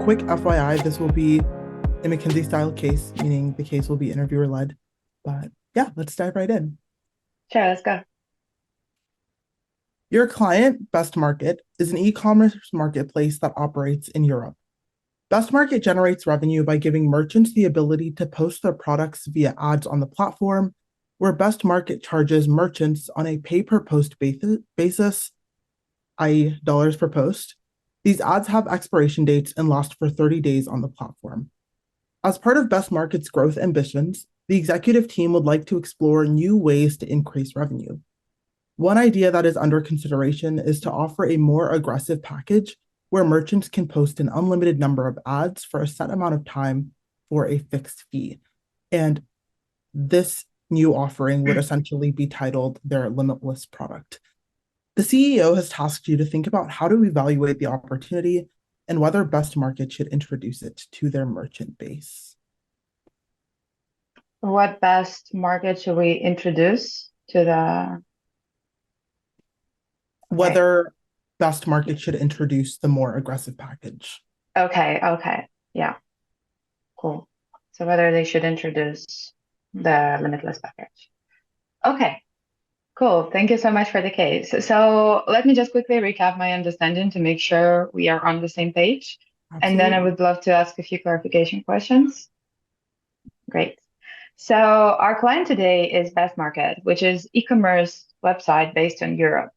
quick FYI, this will be a McKinsey style case, meaning the case will be interviewer led. But yeah, let's dive right in. Sure, let's go. Your client, Best Market, is an e-commerce marketplace that operates in Europe. Best Market generates revenue by giving merchants the ability to post their products via ads on the platform, where Best Market charges merchants on a pay per post basis, i.e., dollars per post. These ads have expiration dates and last for 30 days on the platform. As part of Best Market's growth ambitions, the executive team would like to explore new ways to increase revenue. One idea that is under consideration is to offer a more aggressive package where merchants can post an unlimited number of ads for a set amount of time for a fixed fee. And this new offering would essentially be titled their limitless product. The CEO has tasked you to think about how to evaluate the opportunity and whether Best Market should introduce it to their merchant base. What best market should we introduce to the... Okay. Whether Best Market should introduce the more aggressive package. Okay. Yeah, cool. So whether they should introduce the limitless package. Okay, cool. Thank you so much for the case. So let me just quickly recap my understanding to make sure we are on the same page. And then I Absolutely. would love to ask a few clarification questions. Great. So our client today is Best Market, which is e-commerce website based on Europe.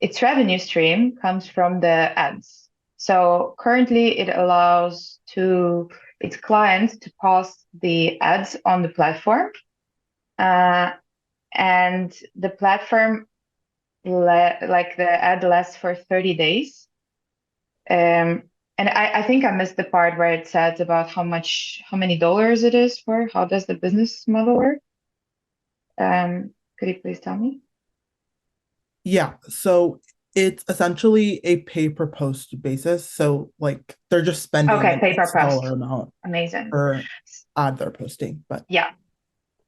Its revenue stream comes from the ads. So currently it allows to its clients to post the ads on the platform. And the platform, like the ad lasts for 30 days. And I think I missed the part where it says about how many dollars it is for, how does the business model work? Could you please tell me? Yeah. So it's essentially a pay per post basis. So like they're just spending Okay, an pay per X dollar post. amount Amazing. per ad they're posting. But Yeah,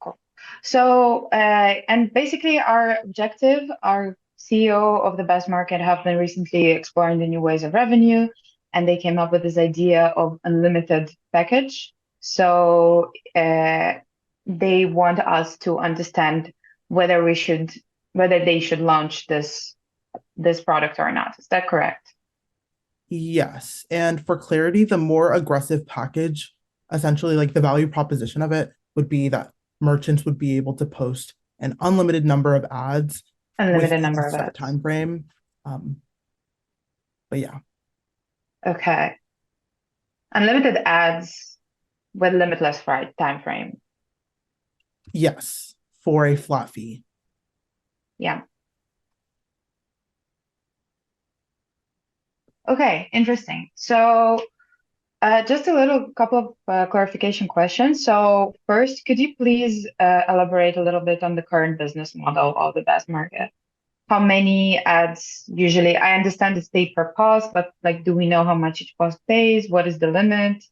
cool. So, and basically our objective, our CEO of the Best Market have been recently exploring the new ways of revenue, and they came up with this idea of unlimited package. So, they want us to understand whether whether they should launch this product or not. Is that correct? yes. And for clarity, the more aggressive package, essentially like the value proposition of it would be that merchants would be able to post an unlimited number of ads Unlimited within a number of set ads. time frame. Um, but yeah, Okay. Unlimited ads with limitless time frame. yes, for a flat fee. Yeah. Okay, interesting. So, just a little couple of clarification questions. So, first, could you please elaborate a little bit on the current business model of the Best Market? How many ads usually? I understand it's paid per post, but like, do we know how much each post pays? What is the limit?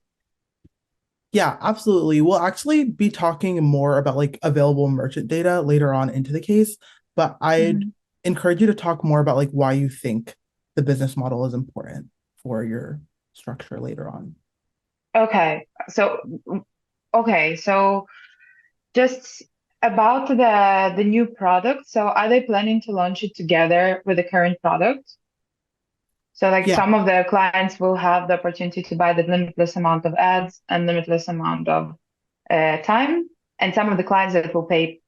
Yeah, absolutely. We'll actually be talking more about like available merchant data later on into the case, but I'd Mhm. encourage you to talk more about like why you think the business model is important for your structure later on. Okay, so okay, so just about the new product. So, are they planning to launch it together with the current product? So like Yeah, some of the clients will have the opportunity to buy the limitless amount of ads and limitless amount of time, and some of the clients that will pay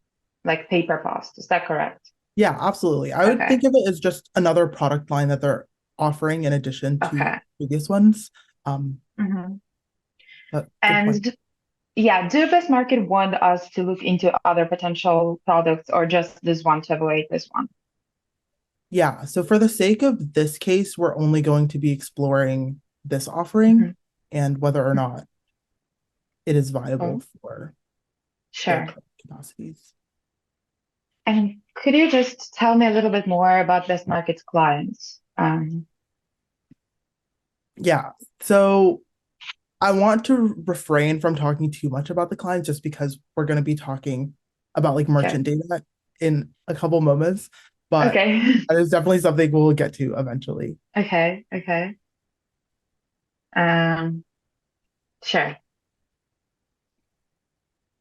like pay per post. Is that correct? yeah, absolutely. I would Okay. think of it as just another product line that they're offering in addition to Okay. previous ones. Um, hmm but good point. And yeah, do Best Market want us to look into other potential products or just this one to evaluate this one? Yeah, so for the sake of this case, we're only going to be exploring this offering hmm and whether or not it is viable Oh, for their sure. current capacities. And could you just tell me a little bit more about Best Market's clients? Yeah, so I want to refrain from talking too much about the clients just because we're going to be talking about like Sure. merchant data in a couple moments, but Okay. that is definitely something we'll get to eventually. Okay. Sure.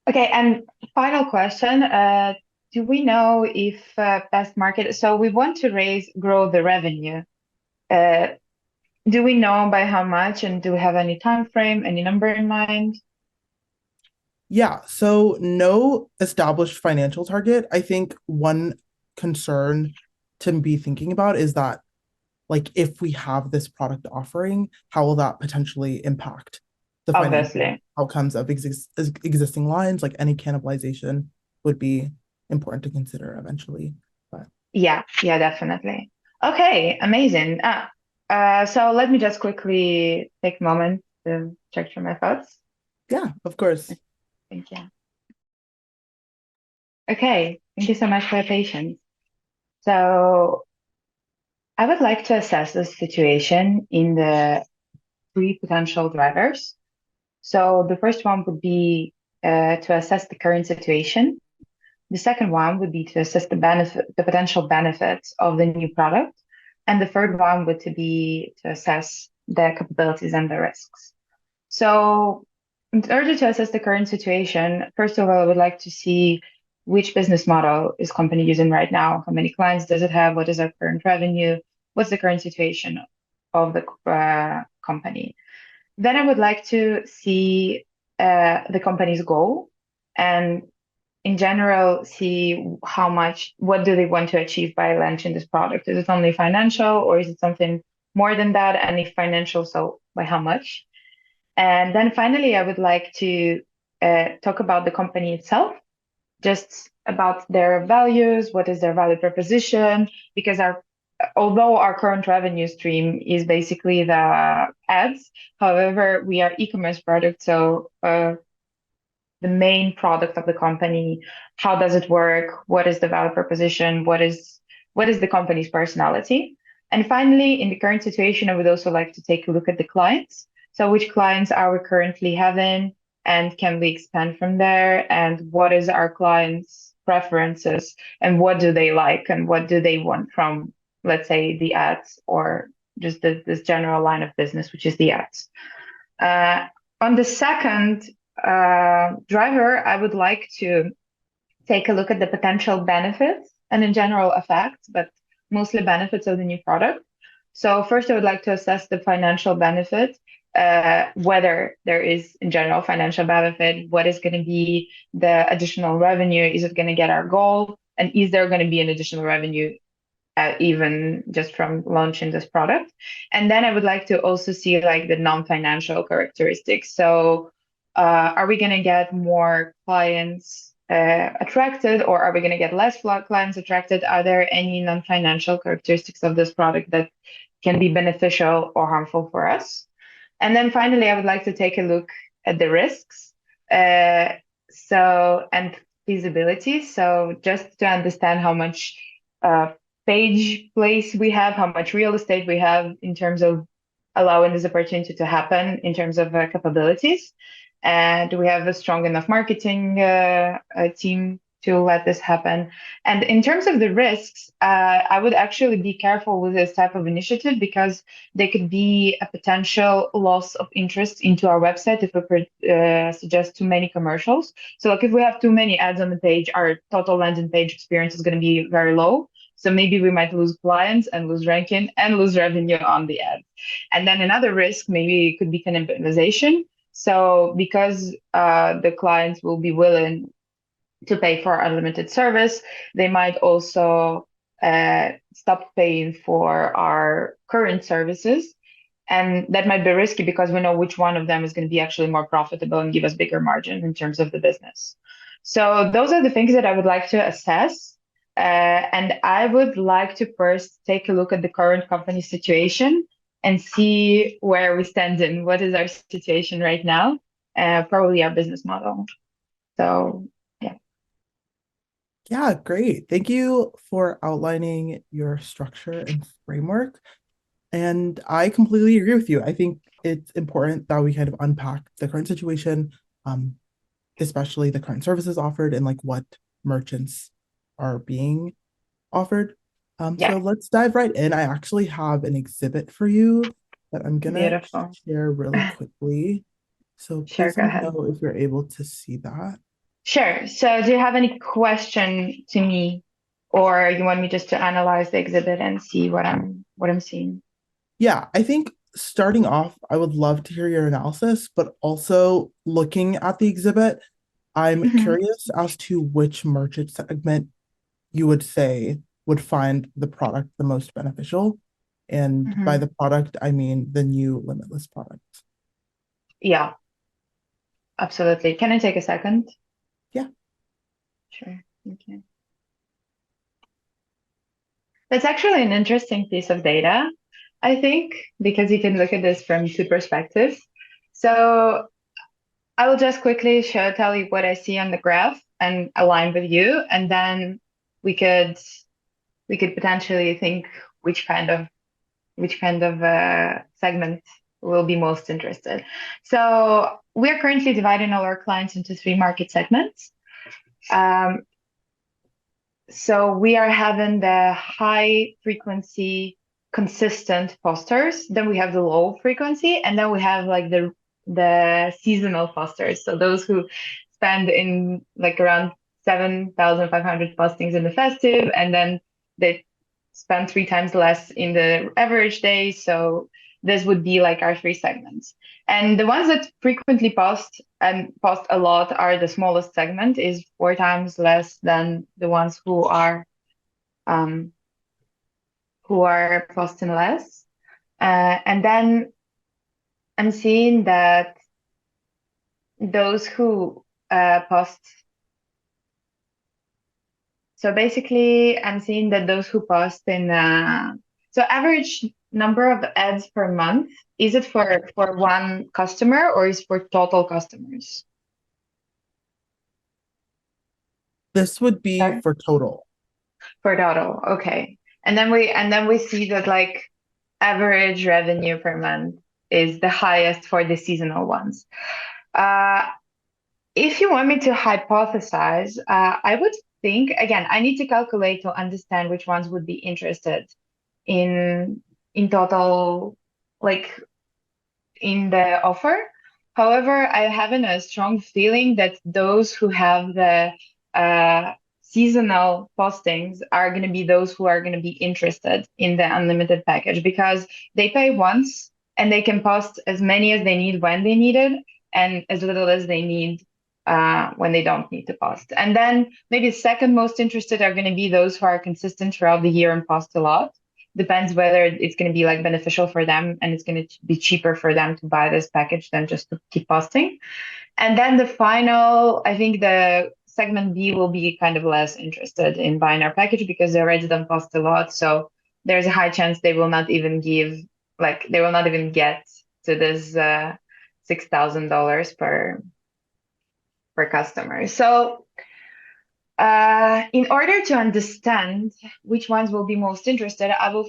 Okay, and final question. Do we know if best market, so we want to grow the revenue. Uh, do we know by how much, and do we have any time frame, any number in mind? Yeah, so no established financial target. I think one concern to be thinking about is that, like, if we have this product offering, how will that potentially impact the financial Obviously. outcomes of existing lines? Like, any cannibalization would be important to consider eventually. But Yeah, yeah, definitely. Okay, amazing. So let me just quickly take a moment to check through my thoughts. yeah, of course. Thank you. Okay, thank you so much for your patience. So I would like to assess the situation in the three potential drivers. So the first one would be to assess the current situation. The second one would be to assess the potential benefits of the new product. And the third one would to be to assess the capabilities and the risks. So in order to assess the current situation, first of all, I would like to see which business model is company using right now? How many clients does it have? What is our current revenue? What's the current situation of the company? Then I would like to see the company's goal and in general see what do they want to achieve by launching this product? Is it only financial or is it something more than that? And if financial, so by how much? And then finally, I would like to talk about the company itself, just about their values, what is their value proposition, because although our current revenue stream is basically the ads, however, we are e-commerce product, so the main product of the company, how does it work, what is the value proposition, what is the company's personality. And finally, in the current situation, I would also like to take a look at the clients. So which clients are we currently having and can we expand from there? And what is our clients' preferences and what do they like and what do they want from, let's say, the ads or just this general line of business, which is the ads. Uh, on the second driver, I would like to take a look at the potential benefits and in general effects, but mostly benefits of the new product. So first, I would like to assess the financial benefit, whether there is in general financial benefit, what is going to be the additional revenue, is it going to get our goal, and is there going to be an additional revenue even just from launching this product. And then I would like to also see like the non-financial characteristics. So are we going to get more clients attracted or are we going to get less clients attracted? Are there any non-financial characteristics of this product that can be beneficial or harmful for us? And then finally, I would like to take a look at the risks. And feasibility. So just to understand how much uh, page place we have, how much real estate we have in terms of allowing this opportunity to happen in terms of capabilities. And do we have a strong enough marketing team to let this happen? And in terms of the risks, I would actually be careful with this type of initiative because there could be a potential loss of interest into our website if we suggest too many commercials. So like if we have too many ads on the page, our total landing page experience is going to be very low. So maybe we might lose clients and lose ranking and lose revenue on the ads. And then another risk maybe it could be cannibalization. So because the clients will be willing to pay for unlimited service, they might also stop paying for our current services. And that might be risky because we know which one of them is going to be actually more profitable and give us bigger margin in terms of the business. So those are the things that I would like to assess. And I would like to first take a look at the current company situation and see where we stand in what is our situation right now, probably our business model. So yeah. Yeah, great. Thank you for outlining your structure and framework. And I completely agree with you. I think it's important that we kind of unpack the current situation, um, especially the current services offered and like what merchants are being offered. So Yeah, let's dive right in. I actually have an exhibit for you that I'm gonna beautiful. share really quickly. So Sure, please go let me ahead. know if you're able to see that. Sure. So do you have any question to me, or you want me just to analyze the exhibit and see what I'm seeing? Yeah, I think starting off, I would love to hear your analysis, but also looking at the exhibit, I'm Hmm. curious as to which merchant segment you would say would find the product the most beneficial. And by Hmm. the product, I mean the new limitless product. Yeah, absolutely. Can I take a second? Yeah. Sure. Okay. That's actually an interesting piece of data, I think, because you can look at this from two perspectives. So I will just quickly tell you what I see on the graph and align with you, and then we could we could potentially think which kind of segment will be most interested. So we are currently dividing all our clients into three market segments. Um, so we are having the high frequency, consistent posters. Then we have the low frequency, and then we have like the seasonal posters. So those who spend in like around 7,500 postings in the festive, and then they spend three times less in the average day. So this would be like our three segments. And the ones that frequently post and post a lot are the smallest segment, is four times less than the ones um, who are posting less. And then I'm seeing that those who post, so basically I'm seeing that those who post in so average number of ads per month, is it for one customer or is for total customers? This would be Sorry? for total. For total, okay. And then we see that like average revenue per month is the highest for the seasonal ones. Uh, if you want me to hypothesize, I would think again, I need to calculate to understand which ones would be interested in total, like in the offer. However, I have a strong feeling that those who have the uh, seasonal postings are going to be those who are going to be interested in the unlimited package, because they pay once and they can post as many as they need when they need it, and as little as they need when they don't need to post. And then maybe second most interested are going to be those who are consistent throughout the year and post a lot. Depends whether it's going to be like beneficial for them and it's going to be cheaper for them to buy this package than just to keep posting. And then the final, I think the segment B will be kind of less interested in buying our package because they already don't post a lot. So there's a high chance they will not even they will not even get to this $6,000 per customer. So in order to understand which ones will be most interested, I will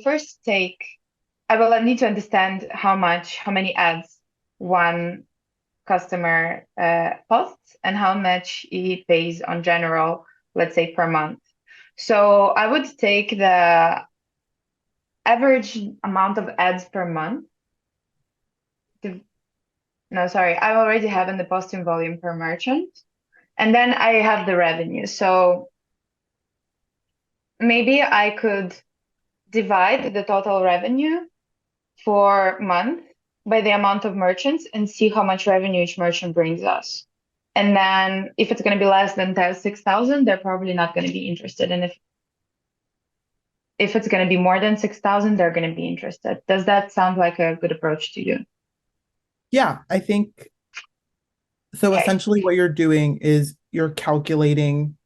need to understand how many ads one customer posts and how much he pays on general, let's say per month. So I would take the average amount of ads per month. No, sorry, I already have in the posting volume per merchant. And then I have the revenue. So maybe I could divide the total revenue for month by the amount of merchants and see how much revenue each merchant brings us. And then if it's going to be less than 6,000, they're probably not going to be interested. And if it's going to be more than 6,000, they're going to be interested. Does that sound like a good approach to you? Yeah, I think so. Okay. Essentially, what you're doing is you're calculating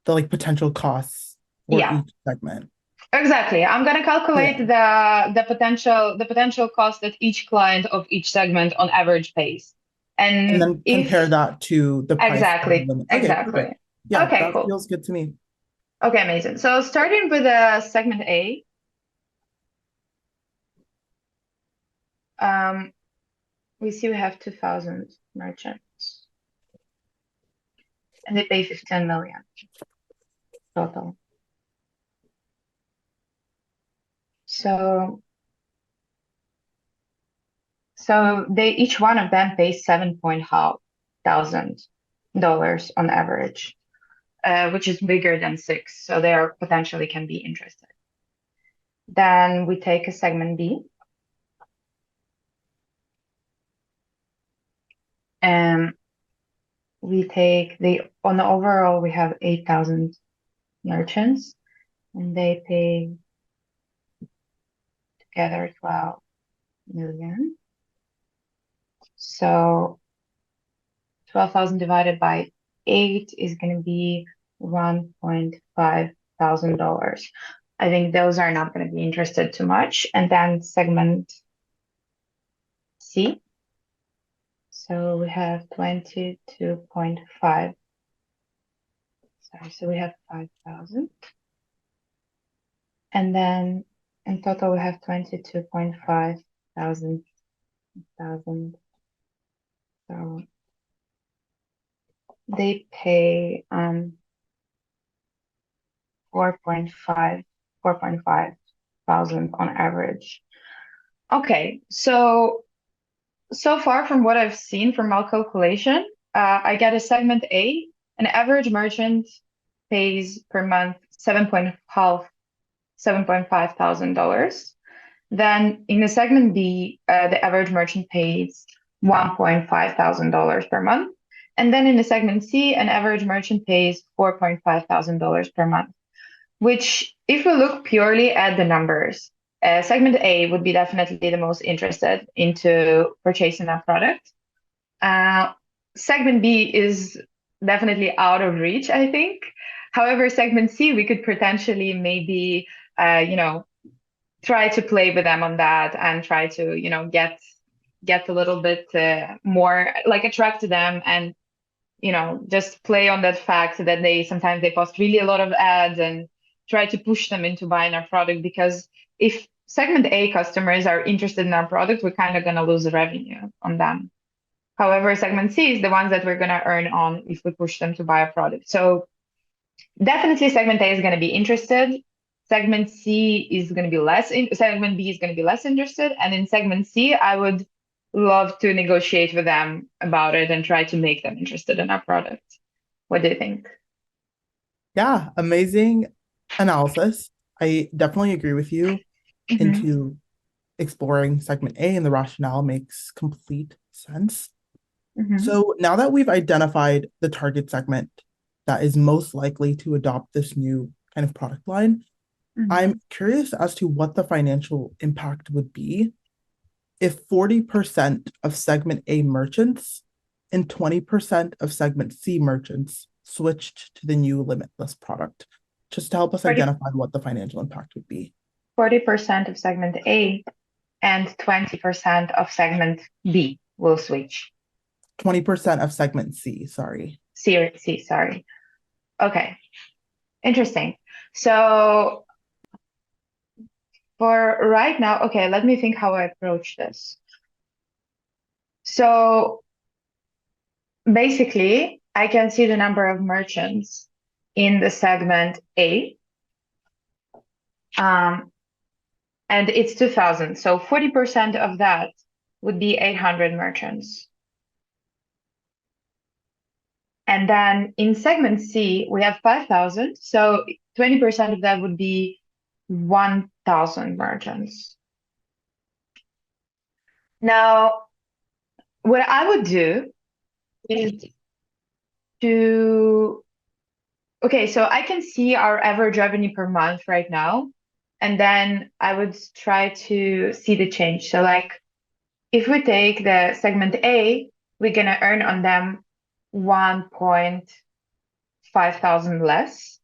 the like potential costs for Yeah, each segment. exactly. I'm going to calculate Yeah. the potential cost that each client of each segment on average pays. And And then compare if that to the price of the exactly, limit. Okay, perfect. exactly. Yeah, Okay, that cool. feels good to me. Okay, amazing. So starting with segment A, um, we see we have 2,000 merchants and they pay 15 million total. So So each one of them pays $7,500 on average, which is bigger than 6. So they are potentially can be interested. Then we take a segment B. And we take on the overall, we have 8,000 merchants, and they pay together 12 million. So 12,000 divided by 8 is going to be $1,500. I think those are not going to be interested too much. And then segment C. So we have 22.5. Sorry, so we have 5,000. And then in total, we have 22.5 thousand. So they pay 4.5 thousand on average. Okay, so far from what I've seen from my calculation, I get a segment A, an average merchant pays per month $7,500. Then in the segment B, the average merchant pays $1,500 per month. And then in the segment C, an average merchant pays $4,500 per month, which if we look purely at the numbers, segment A would be definitely the most interested into purchasing that product. Segment B is definitely out of reach, I think. However, segment C, we could potentially maybe, try to play with them on that and try to, get a little bit more, like attract them and, just play on that fact that sometimes they post really a lot of ads and try to push them into buying our product, because if segment A customers are interested in our product, we're kind of going to lose the revenue on them. However, segment C is the ones that we're going to earn on if we push them to buy a product. So definitely segment A is going to be interested. Segment C is going to be segment B is going to be less interested. And in segment C, I would love to negotiate with them about it and try to make them interested in our product. What do you think? Yeah, amazing analysis. I definitely agree with you into exploring segment A, and the rationale makes complete sense. So now that we've identified the target segment that is most likely to adopt this new kind of product line, I'm curious as to what the financial impact would be if 40% of segment A merchants and 20% of segment C merchants switched to the new limitless product, just to help us identify what the financial impact would be. 40% of segment A and 20% of segment B will switch. 20% of segment C, sorry. C, sorry. Okay, interesting. So for right now, okay, let me think how I approach this. So basically, I can see the number of merchants in the segment A. And it's 2,000. So 40% of that would be 800 merchants. And then in segment C, we have 5,000. So 20% of that would be 1,000 merchants. Now, what I would do is okay, so I can see our average revenue per month right now, and then I would try to see the change. So like, if we take the segment A, we're gonna earn on them 1.5 thousand less.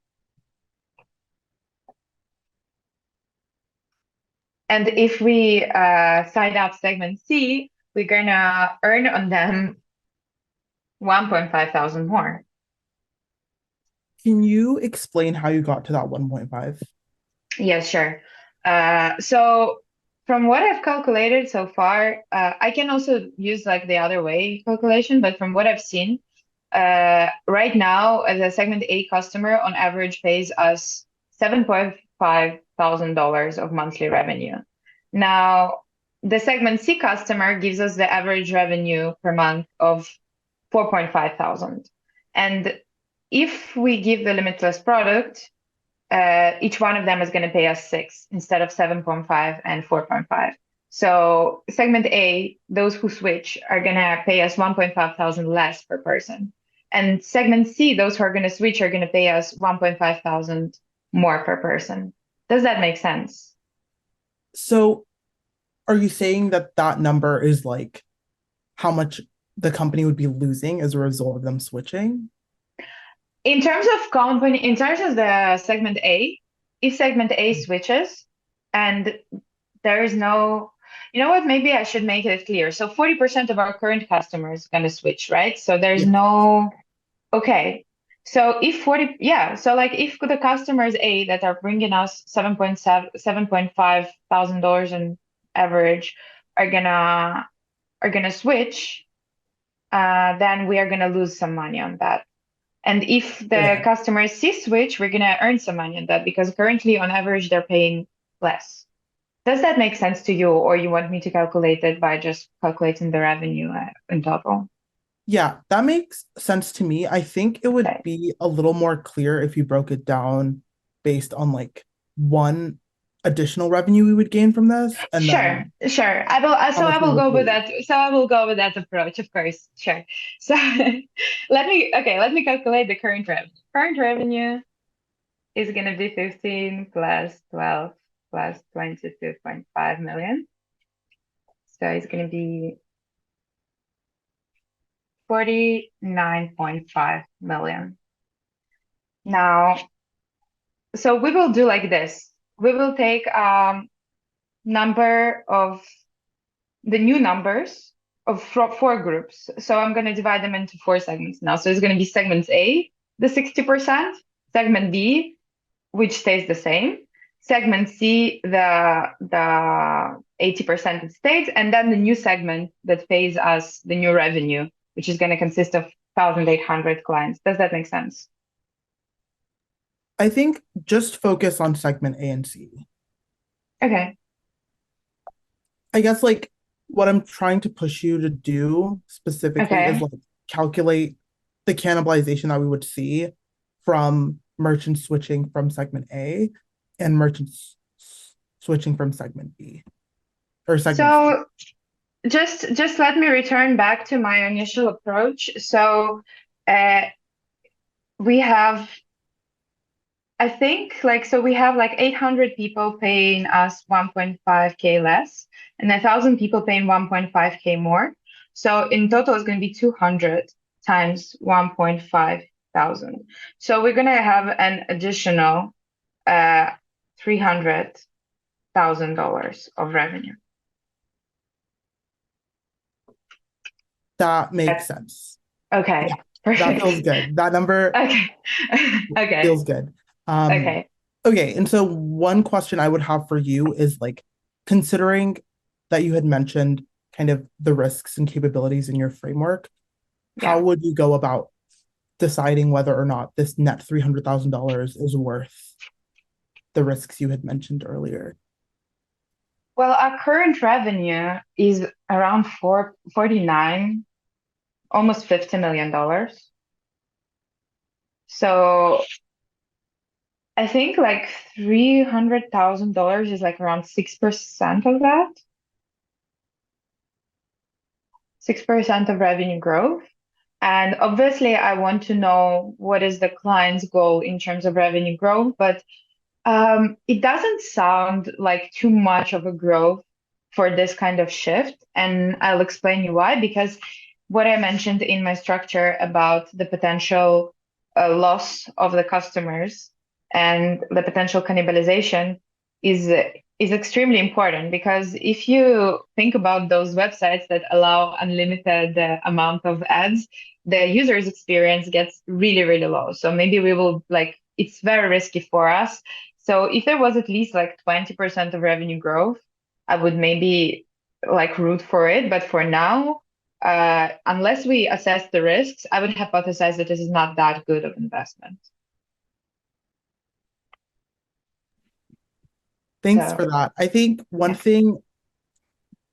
And if we sign up segment C, we're gonna earn on them 1.5 thousand more. Can you explain how you got to that 1.5? Yes, sure. So from what I've calculated so far, I can also use like the other way calculation, but from what I've seen, right now, as a segment A customer on average pays us $7.5 thousand of monthly revenue. Now, the segment C customer gives us the average revenue per month of 4.5 thousand. And if we give the limitless product, each one of them is going to pay us 6 instead of 7.5 and 4.5. So segment A, those who switch are going to pay us 1.5 thousand less per person. And segment C, those who are going to switch are going to pay us 1.5 thousand more per person. Does that make sense? So are you saying that that number is like how much the company would be losing as a result of them switching? In terms of the segment A, if segment A switches and there is no, you know what, maybe I should make it clear. So 40% of our current customers going to switch, right? So there's Yeah. no, okay. So if 40, yeah, so like if the customers A that are bringing us 7.5 thousand dollars in average are gonna switch, then we are gonna lose some money on that. And if the Yeah. customers C switch, we're gonna earn some money on that because currently on average they're paying less. Does that make sense to you, or you want me to calculate it by just calculating the revenue in total? Yeah, that makes sense to me. I think it would Okay. be a little more clear if you broke it down based on like one additional revenue we would gain from this and Sure, then sure. I will. how So much I we will would go with lose. that. So I will go with that approach, of course. Sure. So let me. Okay, let me calculate the current revenue. Current revenue is going to be 15 plus 12 plus 22.5 million. So it's going to be 49.5 million. Now, so we will do like this. We will take number of the new numbers of four groups. So I'm going to divide them into four segments now. So it's going to be segments A, the 60%, segment B, which stays the same, segment C, the 80% that stays, and then the new segment that pays us the new revenue, which is going to consist of 1,800 clients. Does that make sense? I think just focus on segment A and C. Okay. I guess like what I'm trying to push you to do specifically is Okay. like calculate the cannibalization that we would see from merchants switching from segment A and merchants switching from segment B or segment C. So just let me return back to my initial approach. So uh, we have, I think, like, so we have like 800 people paying us 1.5K less and 1,000 people paying 1.5K more. So in total, it's going to be 200 times 1.5 thousand. So we're going to have an additional $300,000 of revenue. That makes That's sense. Yeah, okay. that feels Perfect. good. That number Okay. Okay. feels good. Um, Okay. okay, and so one question I would have for you is like considering that you had mentioned kind of the risks and capabilities in your framework, how Yeah. would you go about deciding whether or not this net $300,000 is worth the risks you had mentioned earlier? Well, our current revenue is around 49, almost $50 million. So I think like $300,000 is like around 6% of that, 6% of revenue growth. And obviously, I want to know what is the client's goal in terms of revenue growth, but it doesn't sound like too much of a growth for this kind of shift. And I'll explain you why, because what I mentioned in my structure about the potential loss of the customers and the potential cannibalization is is extremely important because if you think about those websites that allow unlimited amount of ads, the user's experience gets really, really low. So maybe we will like it's very risky for us. So if there was at least like 20% of revenue growth, I would maybe like root for it. But for now, unless we assess the risks, I would hypothesize that this is not that good of investment. Thanks for So that. I think one yeah, thing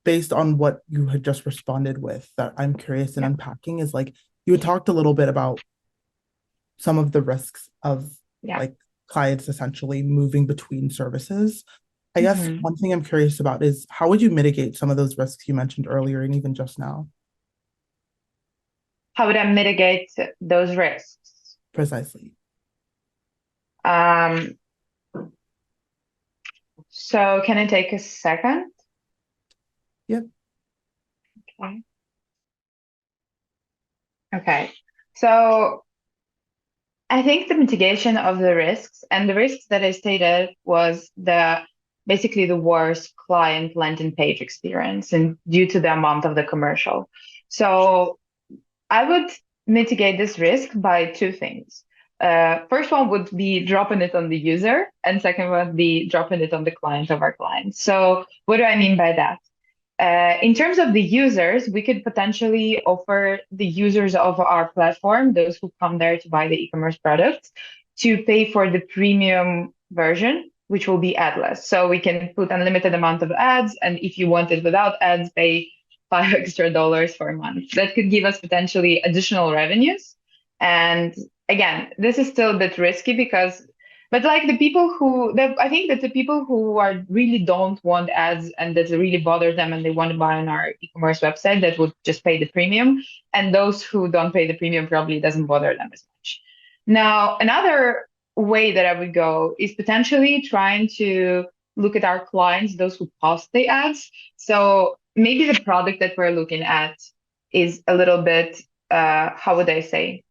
based on what you had just responded with that I'm curious in Yeah. unpacking is like you had talked a little bit about some of the risks of Yeah. like clients essentially moving between services. I guess Mhm. one thing I'm curious about is how would you mitigate some of those risks you mentioned earlier and even just now? How would I mitigate those risks? Precisely. Um, so can I take a second? Yep. Okay. Okay. So I think the mitigation of the risks and the risks that I stated was the basically the worst client landing page experience and due to the amount of the commercial. So I would mitigate this risk by two things. First one would be dropping it on the user, and second one would be dropping it on the client of our clients. So what do I mean by that? In terms of the users, we could potentially offer the users of our platform, those who come there to buy the e-commerce products, to pay for the premium version, which will be adless. So we can put unlimited amount of ads, and if you want it without ads, pay $5 extra for a month. That could give us potentially additional revenues. And again, this is still a bit risky because but like the people I think that the people who are really don't want ads and that really bother them and they want to buy on our e-commerce website, that would just pay the premium. And those who don't pay the premium probably doesn't bother them as much. Now, another way that I would go is potentially trying to look at our clients, those who post the ads. So maybe the product that we're looking at is a little bit, how would I say?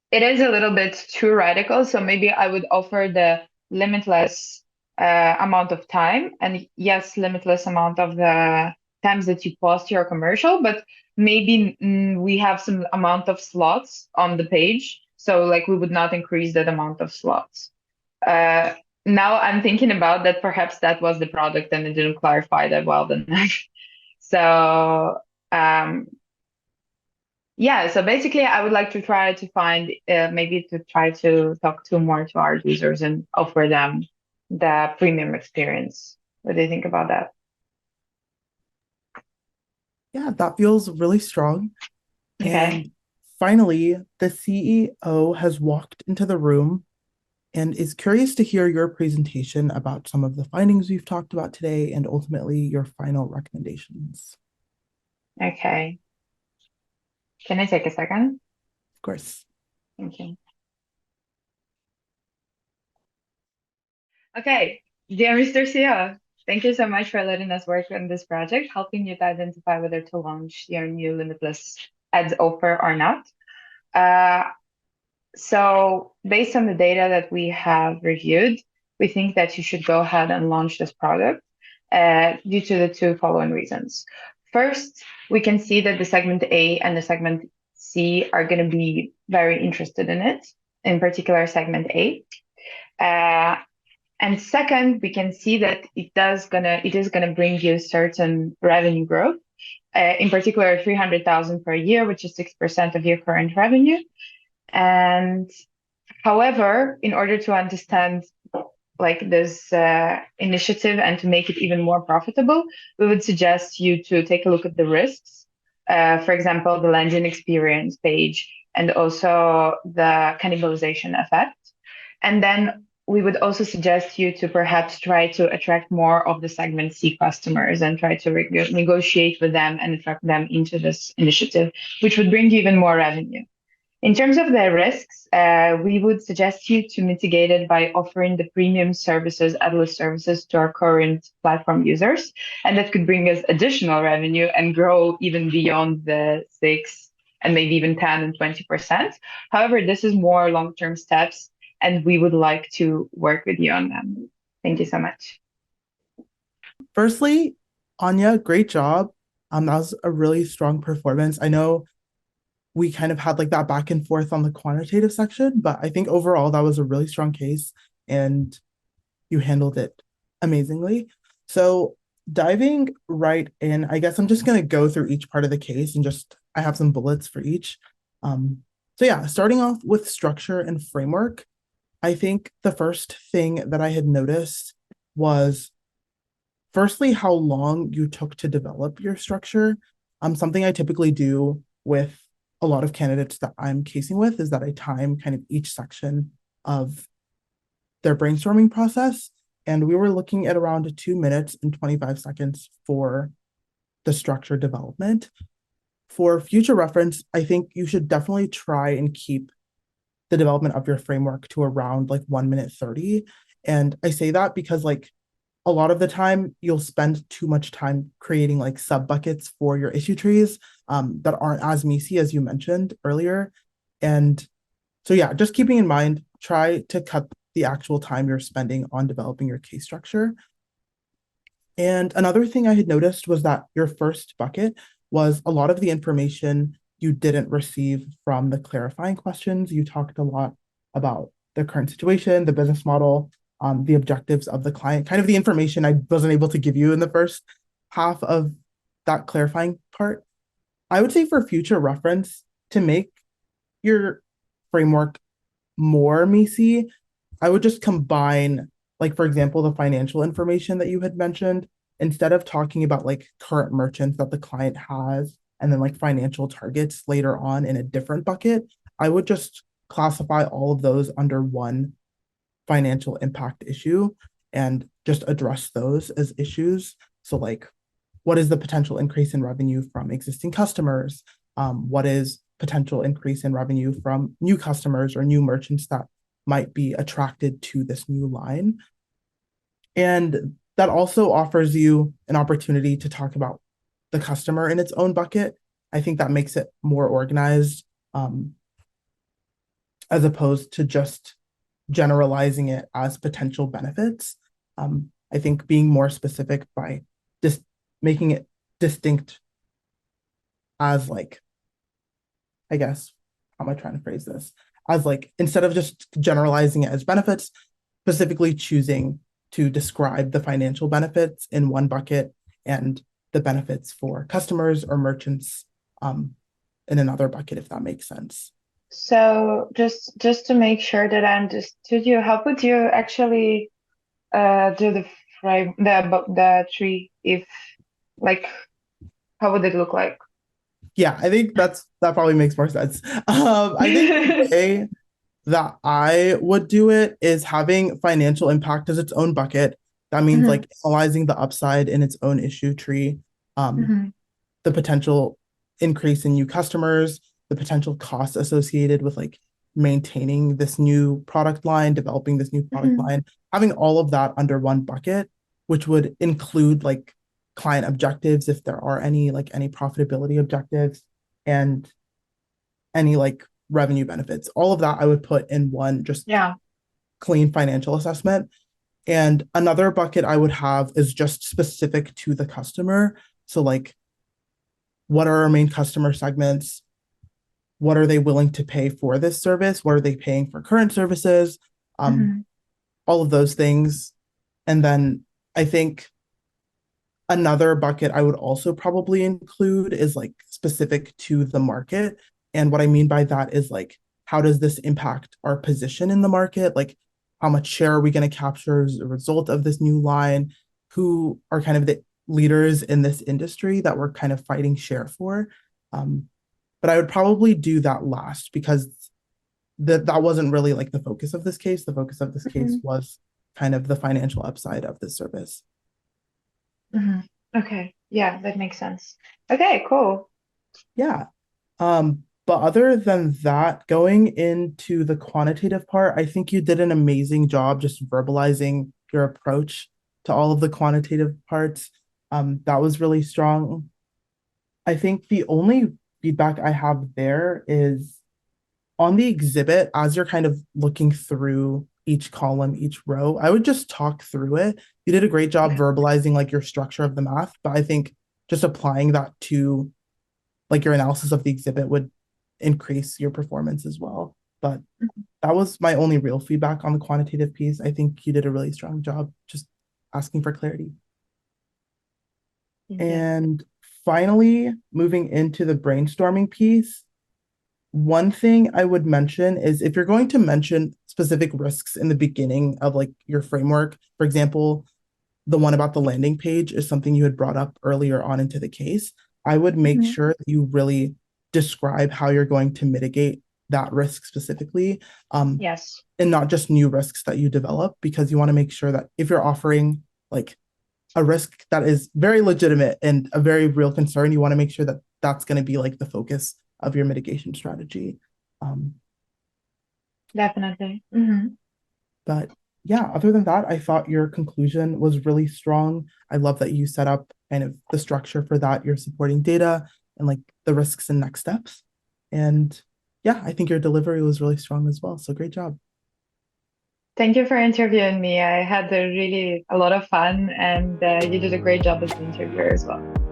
It is a little bit too radical. So maybe I would offer the limitless amount of time, and yes, limitless amount of the times that you post your commercial, but maybe we have some amount of slots on the page. So like we would not increase that amount of slots. Uh, Now I'm thinking about that. Perhaps that was the product and it didn't clarify that well then. So um, yeah, so basically, I would like to try to find maybe to try to talk to more to our users and offer them the premium experience. What do you think about that? Yeah, that feels really strong. Okay. And finally, the CEO has walked into the room and is curious to hear your presentation about some of the findings we've talked about today and ultimately your final recommendations. Okay. Can I take a second? Of course. Thank you. Okay, dear Mr. CEO, thank you so much for letting us work on this project, helping you to identify whether to launch your new limitless ads offer or not. Uh, So based on the data that we have reviewed, we think that you should go ahead and launch this product due to the two following reasons. First, we can see that the segment A and the segment C are going to be very interested in it, in particular segment A. Uh, and second, we can see that it is gonna bring you certain revenue growth, in particular 300,000 per year, which is 6% of your current revenue. And however, in order to understand like this initiative and to make it even more profitable, we would suggest you to take a look at the risks. For example, the landing experience page and also the cannibalization effect. And then we would also suggest you to perhaps try to attract more of the segment C customers and try to negotiate with them and attract them into this initiative, which would bring you even more revenue. In terms of the risks, we would suggest you to mitigate it by offering the premium services, AdList services to our current platform users. And that could bring us additional revenue and grow even beyond the 6 and maybe even 10 and 20%. However, this is more long-term steps, and we would like to work with you on them. Thank you so much. Firstly, Anya, great job. That was a really strong performance. I know we kind of had like that back and forth on the quantitative section, but I think overall that was a really strong case and you handled it amazingly. So diving right in, I guess I'm just going to go through each part of the case and just I have some bullets for each. So yeah, starting off with structure and framework, I think the first thing that I had noticed was firstly, how long you took to develop your structure. Something I typically do with a lot of candidates that I'm casing with is that I time kind of each section of their brainstorming process. And we were looking at around 2 minutes and 25 seconds for the structure development. For future reference, I think you should definitely try and keep the development of your framework to around like 1 minute 30. And I say that because like a lot of the time you'll spend too much time creating like sub buckets for your issue trees that aren't as messy as you mentioned earlier. And so yeah, just keeping in mind, try to cut the actual time you're spending on developing your case structure. And another thing I had noticed was that your first bucket was a lot of the information you didn't receive from the clarifying questions. You talked a lot about the current situation, the business model, the objectives of the client, kind of the information I wasn't able to give you in the first half of that clarifying part. I would say for future reference, to make your framework more MECE, I would just combine, like, for example, the financial information that you had mentioned, instead of talking about like current merchants that the client has and then like financial targets later on in a different bucket, I would just classify all of those under one financial impact issue and just address those as issues. So, like, what is the potential increase in revenue from existing customers? What is potential increase in revenue from new customers or new merchants that might be attracted to this new line? And that also offers you an opportunity to talk about the customer in its own bucket. I think that makes it more organized, as opposed to just generalizing it as potential benefits. I think being more specific by just making it distinct as like, I guess, how am I trying to phrase this? As like, instead of just generalizing it as benefits, specifically choosing to describe the financial benefits in one bucket and the benefits for customers or merchants in another bucket, if that makes sense. So just to make sure that I understood you, how would you actually do the frame the tree if like how would it look like? Yeah, I think that probably makes more sense. I think the way that I would do it is having financial impact as its own bucket. That means Hmm. like analyzing the upside in its own issue tree, um, Hmm. the potential increase in new customers, the potential costs associated with like maintaining this new product line, developing this new product Hmm. line, having all of that under one bucket, which would include like client objectives if there are any, like any profitability objectives and any like revenue benefits. All of that I would put in one just Yeah. clean financial assessment. And another bucket I would have is just specific to the customer. So like, what are our main customer segments? What are they willing to pay for this service? What are they paying for current services? Um, Hmm. all of those things. And then I think another bucket I would also probably include is like specific to the market. And what I mean by that is like, how does this impact our position in the market? Like, how much share are we going to capture as a result of this new line? Who are kind of the leaders in this industry that we're kind of fighting share for? Um, but I would probably do that last because that wasn't really like the focus of this case. The focus of this case Hmm. was kind of the financial upside of this service. Hmm. Okay. Yeah, that makes sense. Okay, cool. Yeah. But other than that, going into the quantitative part, I think you did an amazing job just verbalizing your approach to all of the quantitative parts. That was really strong. I think the only feedback I have there is on the exhibit, as you're kind of looking through each column, each row, I would just talk through it. You did a great job Okay. verbalizing like your structure of the math, but I think just applying that to like your analysis of the exhibit would increase your performance as well. But that was my only real feedback on the quantitative piece. I think you did a really strong job just asking for clarity. Thank you. And finally, moving into the brainstorming piece, one thing I would mention is if you're going to mention specific risks in the beginning of like your framework, for example, the one about the landing page is something you had brought up earlier on into the case. I would make Mhm. sure that you really describe how you're going to mitigate that risk specifically, Yes, and not just new risks that you develop, because you want to make sure that if you're offering like a risk that is very legitimate and a very real concern, you want to make sure that that's going to be like the focus of your mitigation strategy. Um, definitely. but yeah, other than that, I thought your conclusion was really strong. I love that you set up kind of the structure for that, your supporting data and like the risks and next steps. And yeah, I think your delivery was really strong as well. So great job. Thank you for interviewing me. I had a lot of fun, and you did a great job as the interviewer as well.